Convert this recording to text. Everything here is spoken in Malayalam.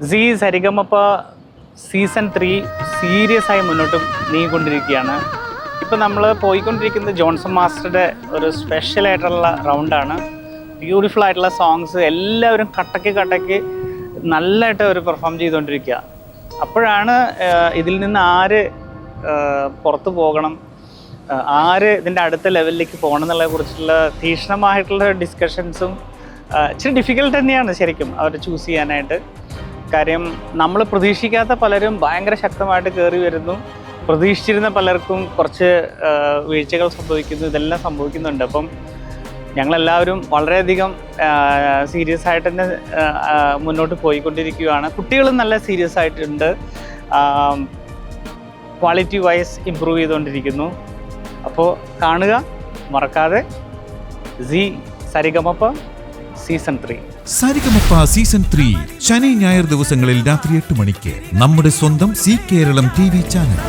സി സരിഗമപ്പ സീസൺ 3 സീരിയസ് ആയി മുന്നോട്ട് നീങ്ങിക്കൊണ്ടിരിക്കുകയാണ്. ഇപ്പം നമ്മൾ പോയിക്കൊണ്ടിരിക്കുന്നത് ജോൺസൺ മാസ്റ്ററുടെ ഒരു സ്പെഷ്യൽ ആയിട്ടുള്ള റൗണ്ടാണ്. ബ്യൂട്ടിഫുൾ ആയിട്ടുള്ള സോങ്സ് എല്ലാവരും കട്ടയ്ക്ക് നല്ലതായിട്ട് അവർ പെർഫോം ചെയ്തുകൊണ്ടിരിക്കുക. അപ്പോഴാണ് ഇതിൽ നിന്ന് ആര് പുറത്തു പോകണം, ആര് ഇതിൻ്റെ അടുത്ത ലെവലിലേക്ക് പോകണം എന്നുള്ളതിനെ കുറിച്ചുള്ള തീക്ഷ്ണമായിട്ടുള്ള ഡിസ്കഷൻസും ഇച്ചിരി ഡിഫിക്കൽട്ട് തന്നെയാണ് ശരിക്കും അവർ ചൂസ് ചെയ്യാനായിട്ട്. കാര്യം നമ്മൾ പ്രതീക്ഷിക്കാത്ത പലരും ഭയങ്കര ശക്തമായിട്ട് കയറി വരുന്നു, പ്രതീക്ഷിച്ചിരുന്ന പലർക്കും കുറച്ച് വീഴ്ചകൾ സംഭവിക്കുന്നു, ഇതെല്ലാം സംഭവിക്കുന്നുണ്ട്. അപ്പം ഞങ്ങളെല്ലാവരും വളരെയധികം സീരിയസ് ആയിട്ട് തന്നെ മുന്നോട്ട് പോയിക്കൊണ്ടിരിക്കുകയാണ്. കുട്ടികളും നല്ല സീരിയസ് ആയിട്ടുണ്ട്, ക്വാളിറ്റി വൈസ് ഇമ്പ്രൂവ് ചെയ്തുകൊണ്ടിരിക്കുന്നു. അപ്പോൾ കാണുക, മറക്കാതെ C Sa Re Ga Ma Pa season 3. Sa Re Ga Ma Pa season 3 ശനി ഞായർ ദിവസങ്ങളിൽ രാത്രി 8 മണിക്ക് നമ്മുടെ സ്വന്തം സി കേരളം TV ചാനൽ.